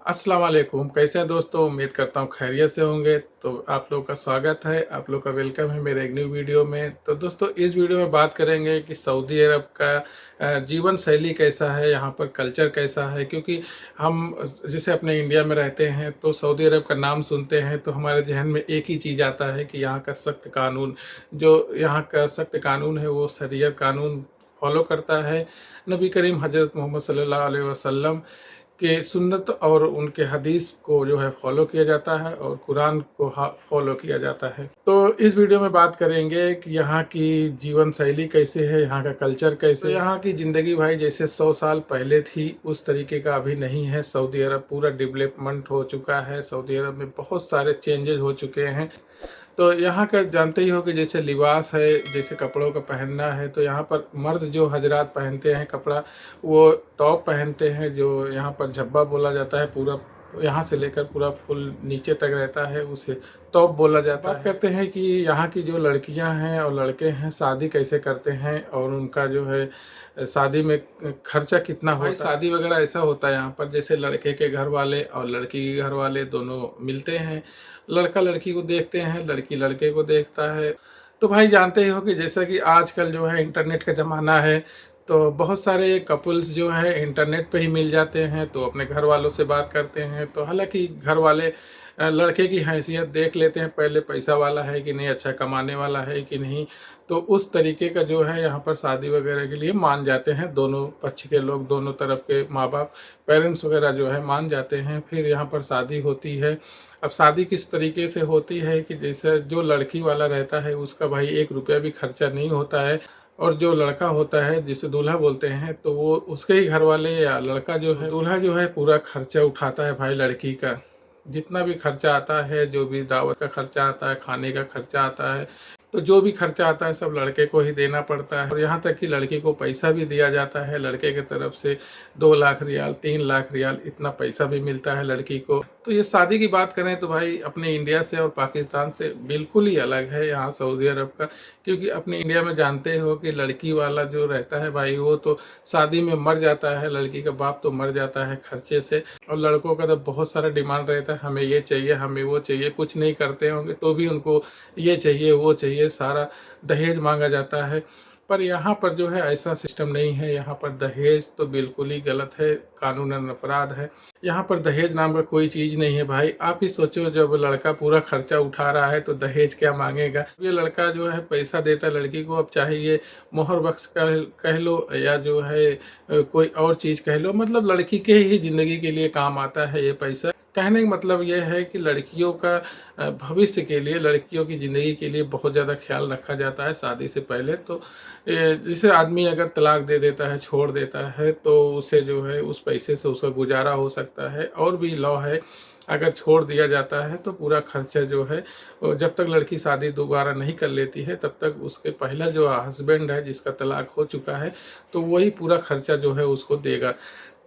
अस्सलाम वालेकुम। कैसे हैं दोस्तों? उम्मीद करता हूँ खैरियत से होंगे। तो आप लोग का स्वागत है, आप लोग का वेलकम है मेरे एक न्यू वीडियो में। तो दोस्तों इस वीडियो में बात करेंगे कि सऊदी अरब का जीवन शैली कैसा है, यहाँ पर कल्चर कैसा है। क्योंकि हम जैसे अपने इंडिया में रहते हैं तो सऊदी अरब का नाम सुनते हैं तो हमारे जहन में एक ही चीज़ आता है कि यहाँ का सख्त कानून, जो यहाँ का सख्त कानून है वो शरीयत कानून फॉलो करता है। नबी करीम हज़रत मोहम्मद सल्लल्लाहु अलैहि वसल्लम के सुन्नत और उनके हदीस को जो है फॉलो किया जाता है और कुरान को फॉलो किया जाता है। तो इस वीडियो में बात करेंगे कि यहाँ की जीवन शैली कैसे है, यहाँ का कल्चर कैसे है। तो यहाँ की ज़िंदगी भाई जैसे 100 साल पहले थी उस तरीके का अभी नहीं है। सऊदी अरब पूरा डेवलपमेंट हो चुका है। सऊदी अरब में बहुत सारे चेंजेस हो चुके हैं। तो यहाँ का जानते ही हो कि जैसे लिबास है, जैसे कपड़ों का पहनना है, तो यहाँ पर मर्द जो हजरात पहनते हैं कपड़ा, वो टॉप पहनते हैं जो यहाँ पर झब्बा बोला जाता है। पूरा यहाँ से लेकर पूरा फुल नीचे तक रहता है, उसे टॉप बोला जाता है। बात करते हैं कि यहाँ की जो लड़कियाँ हैं और लड़के हैं शादी कैसे करते हैं और उनका जो है शादी में खर्चा कितना होता है। शादी वगैरह ऐसा होता है यहाँ पर जैसे लड़के के घर वाले और लड़की के घर वाले दोनों मिलते हैं, लड़का लड़की को देखते हैं, लड़की लड़के को देखता है। तो भाई जानते ही हो कि जैसा कि आजकल जो है इंटरनेट का ज़माना है, तो बहुत सारे कपल्स जो है इंटरनेट पे ही मिल जाते हैं, तो अपने घर वालों से बात करते हैं। तो हालांकि घर वाले लड़के की हैसियत देख लेते हैं, पहले पैसा वाला है कि नहीं, अच्छा कमाने वाला है कि नहीं। तो उस तरीके का जो है यहाँ पर शादी वगैरह के लिए मान जाते हैं दोनों पक्ष के लोग, दोनों तरफ के माँ बाप, पेरेंट्स वगैरह जो है मान जाते हैं। फिर यहाँ पर शादी होती है। अब शादी किस तरीके से होती है कि जैसे जो लड़की वाला रहता है उसका भाई 1 रुपया भी खर्चा नहीं होता है, और जो लड़का होता है जिसे दूल्हा बोलते हैं तो वो उसके ही घर वाले या लड़का जो है दूल्हा जो है पूरा खर्चा उठाता है भाई लड़की का। जितना भी खर्चा आता है, जो भी दावत का खर्चा आता है, खाने का खर्चा आता है, तो जो भी खर्चा आता है सब लड़के को ही देना पड़ता है। और यहाँ तक कि लड़की को पैसा भी दिया जाता है लड़के की तरफ से, 2 लाख रियाल 3 लाख रियाल इतना पैसा भी मिलता है लड़की को। तो ये शादी की बात करें तो भाई अपने इंडिया से और पाकिस्तान से बिल्कुल ही अलग है यहाँ सऊदी अरब का। क्योंकि अपने इंडिया में जानते हो कि लड़की वाला जो रहता है भाई वो तो शादी में मर जाता है, लड़की का बाप तो मर जाता है खर्चे से। और लड़कों का तो बहुत सारा डिमांड रहता है, हमें ये चाहिए हमें वो चाहिए। कुछ नहीं करते होंगे तो भी उनको ये चाहिए वो चाहिए, सारा दहेज मांगा जाता है। पर यहाँ पर जो है ऐसा सिस्टम नहीं है। यहाँ पर दहेज तो बिल्कुल ही गलत है, कानूनन अपराध है। यहाँ पर दहेज नाम का कोई चीज़ नहीं है भाई। आप ही सोचो, जब लड़का पूरा खर्चा उठा रहा है तो दहेज क्या मांगेगा। ये लड़का जो है पैसा देता है लड़की को, अब चाहे ये मोहर बख्श कह लो या जो है कोई और चीज़ कह लो, मतलब लड़की के ही ज़िंदगी के लिए काम आता है ये पैसा। कहने का मतलब यह है कि लड़कियों का भविष्य के लिए, लड़कियों की ज़िंदगी के लिए बहुत ज़्यादा ख्याल रखा जाता है शादी से पहले। तो जैसे आदमी अगर तलाक दे देता है, छोड़ देता है, तो उसे जो है उस पैसे से उसका गुजारा हो सकता है। और भी लॉ है, अगर छोड़ दिया जाता है तो पूरा खर्चा जो है, जब तक लड़की शादी दोबारा नहीं कर लेती है तब तक उसके पहला जो हस्बैंड है जिसका तलाक हो चुका है तो वही पूरा खर्चा जो है उसको देगा।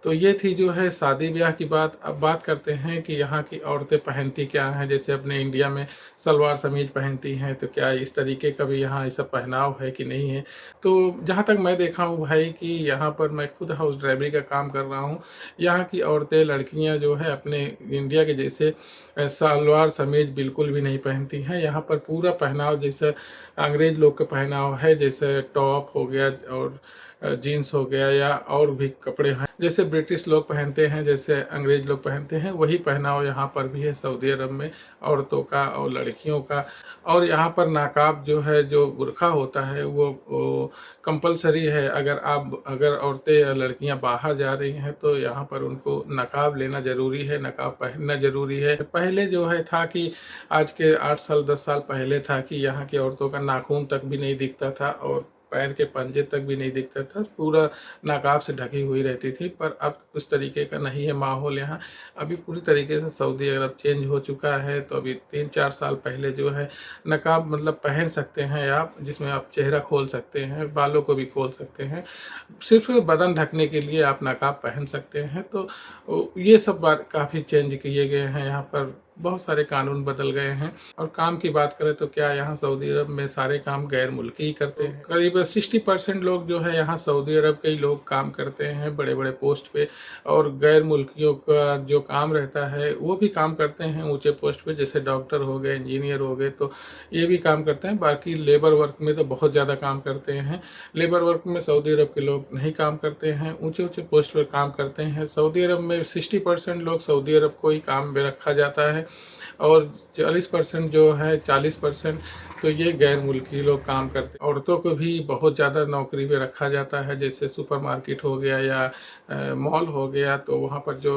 तो ये थी जो है शादी ब्याह की बात। अब बात करते हैं कि यहाँ की औरतें पहनती क्या हैं। जैसे अपने इंडिया में सलवार समीज पहनती हैं, तो क्या इस तरीके का भी यहाँ ऐसा पहनाव है कि नहीं है। तो जहाँ तक मैं देखा हूँ भाई कि यहाँ पर, मैं खुद हाउस ड्राइवरी का काम कर रहा हूँ, यहाँ की औरतें लड़कियाँ जो है अपने इंडिया के जैसे सलवार समीज बिल्कुल भी नहीं पहनती हैं। यहाँ पर पूरा पहनाव जैसे अंग्रेज़ लोग का पहनाव है, जैसे टॉप हो गया और जीन्स हो गया या और भी कपड़े हैं जैसे ब्रिटिश लोग पहनते हैं, जैसे अंग्रेज लोग पहनते हैं, वही पहनाव यहाँ पर भी है सऊदी अरब में औरतों का और लड़कियों का। और यहाँ पर नाकाब जो है, जो बुर्का होता है वो कंपलसरी है। अगर औरतें या लड़कियाँ बाहर जा रही हैं तो यहाँ पर उनको नकाब लेना ज़रूरी है, नकाब पहनना ज़रूरी है। पहले जो है था कि आज के 8 साल 10 साल पहले था कि यहाँ की औरतों का नाखून तक भी नहीं दिखता था और पैर के पंजे तक भी नहीं दिखता था, पूरा नकाब से ढकी हुई रहती थी। पर अब उस तरीके का नहीं है माहौल यहाँ। अभी पूरी तरीके से सऊदी अरब चेंज हो चुका है। तो अभी 3-4 साल पहले जो है नकाब मतलब पहन सकते हैं आप, जिसमें आप चेहरा खोल सकते हैं, बालों को भी खोल सकते हैं, सिर्फ बदन ढकने के लिए आप नकाब पहन सकते हैं। तो ये सब बात काफ़ी चेंज किए गए हैं यहाँ पर। बहुत सारे कानून बदल गए हैं। और काम की बात करें तो क्या यहाँ सऊदी अरब में सारे काम गैर मुल्की ही करते हैं। करीब 60% लोग जो है यहाँ सऊदी अरब के ही लोग काम करते हैं बड़े बड़े पोस्ट पे, और गैर मुल्कियों का जो काम रहता है वो भी काम करते हैं ऊंचे पोस्ट पे, जैसे डॉक्टर हो गए, इंजीनियर हो गए, तो ये भी काम करते हैं। बाकी लेबर वर्क में तो बहुत ज़्यादा काम करते हैं। लेबर वर्क में सऊदी अरब के लोग नहीं काम करते हैं, ऊंचे ऊंचे पोस्ट पर काम करते हैं। सऊदी अरब में 60% लोग सऊदी अरब को ही काम में रखा जाता है, और 40% जो है 40% तो ये गैर मुल्की लोग काम करते हैं। औरतों को भी बहुत ज़्यादा नौकरी पे रखा जाता है, जैसे सुपरमार्केट हो गया या मॉल हो गया, तो वहाँ पर जो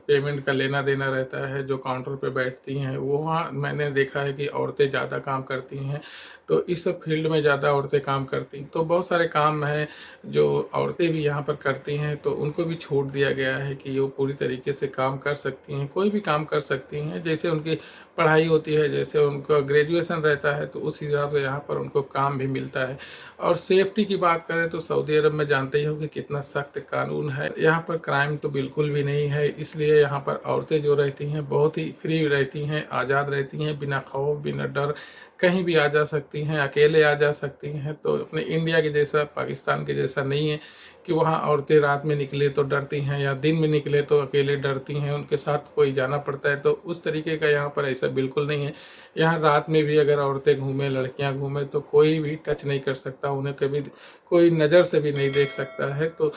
पेमेंट का लेना देना रहता है, जो काउंटर पे बैठती हैं, वो वहाँ मैंने देखा है कि औरतें ज़्यादा काम करती हैं। तो इस सब फील्ड में ज़्यादा औरतें काम करती हैं। तो बहुत सारे काम हैं जो औरतें भी यहाँ पर करती हैं, तो उनको भी छूट दिया गया है कि वो पूरी तरीके से काम कर सकती हैं, कोई भी काम कर सकती हैं, जैसे उनकी पढ़ाई होती है, जैसे उनका ग्रेजुएशन रहता है, तो उस हिसाब से यहाँ पर उनको काम भी मिलता है। और सेफ्टी की बात करें तो सऊदी अरब में जानते ही हो कि कितना सख्त कानून है। यहाँ पर क्राइम तो बिल्कुल भी नहीं है, इसलिए यहाँ पर औरतें जो रहती हैं बहुत ही फ्री रहती हैं, आज़ाद रहती हैं, बिना खौफ बिना डर कहीं भी आ जा सकती हैं, अकेले आ जा सकती हैं। तो अपने इंडिया के जैसा, पाकिस्तान के जैसा नहीं है कि वहाँ औरतें रात में निकले तो डरती हैं, या दिन में निकले तो अकेले डरती हैं, उनके साथ कोई जाना पड़ता है। तो उस तरीके का यहाँ पर ऐसा बिल्कुल नहीं है। यहाँ रात में भी अगर औरतें घूमें, लड़कियाँ घूमें, तो कोई भी टच नहीं कर सकता, उन्हें कभी कोई नज़र से भी नहीं देख सकता है। तो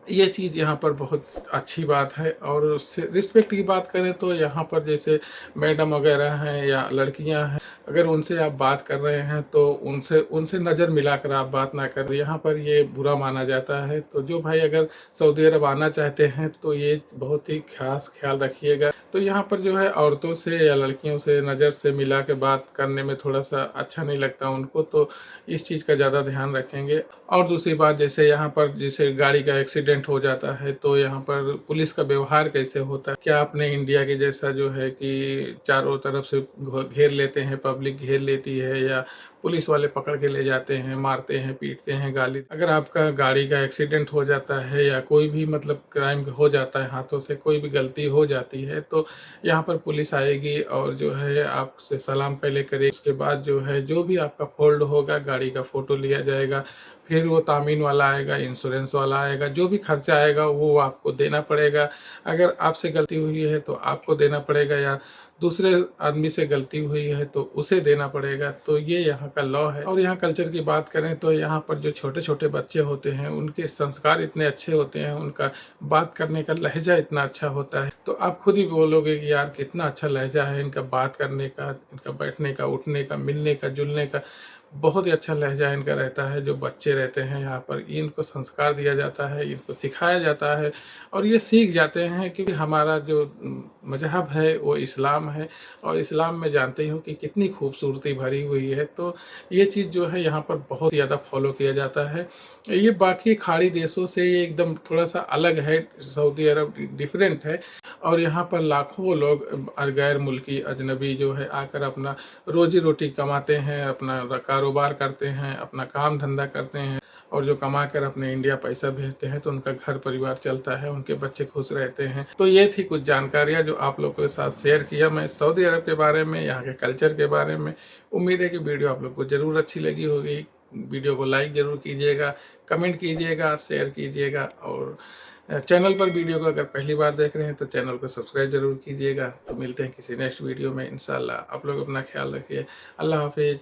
ये चीज़ यहाँ पर बहुत अच्छी बात है। और उससे रिस्पेक्ट की बात करें तो यहाँ पर जैसे मैडम वगैरह हैं या लड़कियाँ हैं, अगर उनसे आप बात कर रहे हैं तो उनसे उनसे नज़र मिलाकर आप बात ना करें, यहाँ पर ये बुरा माना जाता है। तो जो भाई अगर सऊदी अरब आना चाहते हैं तो ये बहुत ही खास ख्याल रखिएगा। तो यहाँ पर जो है औरतों से या लड़कियों से नज़र से मिला के बात करने में थोड़ा सा अच्छा नहीं लगता उनको, तो इस चीज़ का ज़्यादा ध्यान रखेंगे। और दूसरी बात, जैसे यहाँ पर जैसे गाड़ी का एक्सीडेंट हो जाता है तो यहाँ पर पुलिस का व्यवहार कैसे होता है, क्या अपने इंडिया के जैसा जो है कि चारों तरफ से घेर लेते हैं, पब्लिक घेर लेती है, या पुलिस वाले पकड़ के ले जाते हैं, मारते हैं, पीटते हैं, गाली। अगर आपका गाड़ी का एक्सीडेंट हो जाता है या कोई भी मतलब क्राइम हो जाता है, हाथों से कोई भी गलती हो जाती है, तो यहाँ पर पुलिस आएगी और जो है आपसे सलाम पहले करेगी। उसके बाद जो है जो भी आपका फॉल्ट होगा, गाड़ी का फ़ोटो लिया जाएगा, फिर वो तामीन वाला आएगा, इंश्योरेंस वाला आएगा, जो भी खर्चा आएगा वो आपको देना पड़ेगा। अगर आपसे गलती हुई है तो आपको देना पड़ेगा, या दूसरे आदमी से गलती हुई है तो उसे देना पड़ेगा। तो ये यहाँ का लॉ है। और यहाँ कल्चर की बात करें तो यहाँ पर जो छोटे छोटे बच्चे होते हैं उनके संस्कार इतने अच्छे होते हैं, उनका बात करने का लहजा इतना अच्छा होता है, तो आप खुद ही बोलोगे कि यार कितना अच्छा लहजा है इनका, बात करने का, इनका बैठने का, उठने का, मिलने का, जुलने का, बहुत ही अच्छा लहजा इनका रहता है। जो बच्चे रहते हैं यहाँ पर, इनको संस्कार दिया जाता है, इनको सिखाया जाता है, और ये सीख जाते हैं, क्योंकि हमारा जो मजहब है वो इस्लाम है, और इस्लाम में जानते ही हो कि कितनी खूबसूरती भरी हुई है। तो ये चीज़ जो है यहाँ पर बहुत ज़्यादा फॉलो किया जाता है। ये बाकी खाड़ी देशों से ये एकदम थोड़ा सा अलग है, सऊदी अरब डिफरेंट है। और यहाँ पर लाखों लोग गैर मुल्की अजनबी जो है आकर अपना रोजी रोटी कमाते हैं, अपना कारोबार करते हैं, अपना काम धंधा करते हैं, और जो कमा कर अपने इंडिया पैसा भेजते हैं, तो उनका घर परिवार चलता है, उनके बच्चे खुश रहते हैं। तो ये थी कुछ जानकारियाँ जो आप लोगों के साथ शेयर किया मैं सऊदी अरब के बारे में, यहाँ के कल्चर के बारे में। उम्मीद है कि वीडियो आप लोग को ज़रूर अच्छी लगी होगी। वीडियो को लाइक ज़रूर कीजिएगा, कमेंट कीजिएगा, शेयर कीजिएगा, और चैनल पर वीडियो को अगर पहली बार देख रहे हैं तो चैनल को सब्सक्राइब जरूर कीजिएगा। तो मिलते हैं किसी नेक्स्ट वीडियो में इंशाल्लाह। आप लोग अपना ख्याल रखिए। अल्लाह हाफिज़।